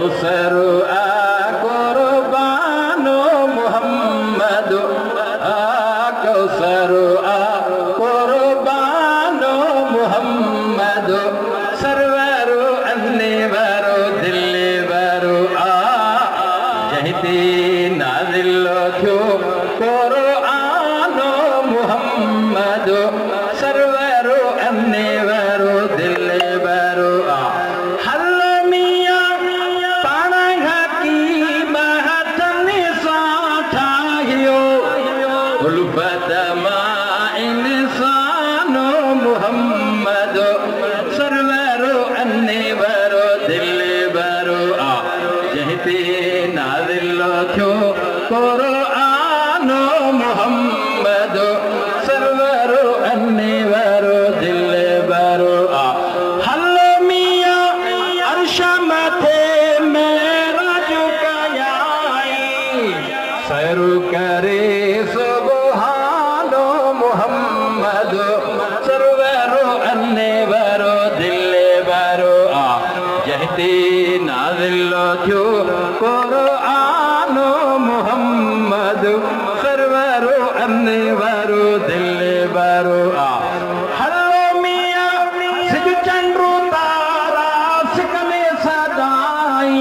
Kausar कुर्बानो Mohammad Kausar कुर्बानो Mohammad server अन्नेवर दिलवर जहिते नाज़िल थियो कुरानो Mohammad server अन्नेवर दिलवर हल मियां पाण हकी महतन सां ठाहियो उल्फत मां इंसानो मोहम्मद सरवर अन्नेवर दिलवर जहिते नाज़िल थियो कुरानो मोहम्मद सरवर अन्नेवर दिलवर हल मियां अर्श मथे मेराज कयाई सैर करे सुबहानो मोहम्मद सरवर अन्नेवर दिलवर जहिते नाज़िल थियो कुरानो मोहम्मद सरवर अन्नेवर दिलवर हल मियां सिज चंडू तारा सिकने सदाई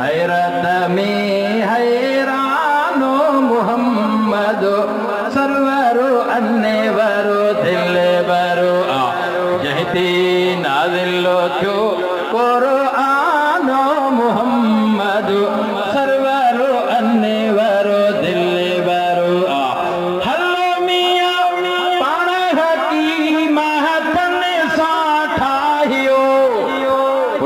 हैरत में हैरानो मोहम्मद सरवर अन्नेवर दिलवर जहिते नाज़िल थियो कुरानो मोहम्मद सरवर अन्नेवर दिलवर हल मियां पाण हकी महतन सां ठाहियो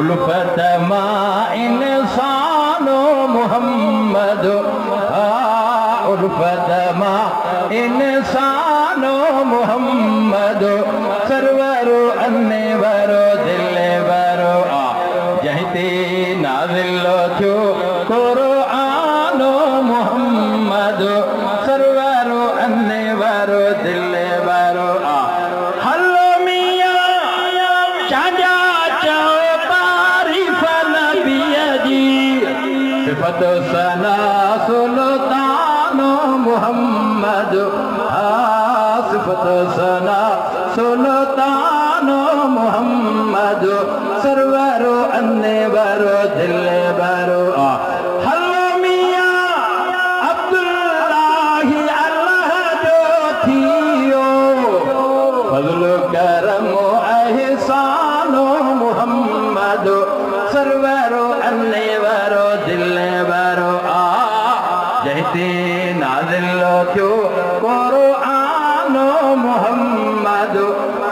उल्फत मां इंसानो मोहम्मद उल्फत मां इंसानो मोहम्मद सरवर अन्नेवर दिलवर जहिते नाज़िल थियो कुरानो मोहम्मद सरवर अन्नेवर दिलवर हल मियां चाजा चओ तारीफ़ नबीअ जी सिफ़त सना सुल्तानो मोहम्मद सिफ़त सना सुल्तानो मोहम्मद सरवर अन्नेवर दिलवर हल मियां अब्दुल्लाह अल्लाह जो थियो फज़्ल करम एहसानो मोहम्मद सरवर अन्नेवर दिलवर जहिते नाज़िल थियो कुरानो मोहम्मद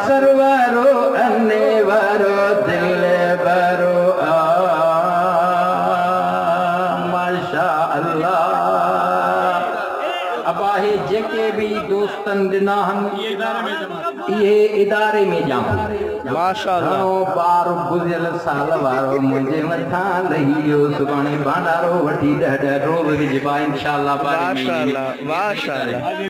सरवर अन्नेवर दिलवर माशा अल्लाह अबाहे जेके भी दोस्तन दिना ये इदारे में जाऊं माशाअल्लाह बार गुज़ियल साल वारो मुझे मथा लहियो सुभाणे भांडारो वठी 10 रोज़ विझबा इंशाअल्लाह माशाअल्लाह माशाअल्लाह।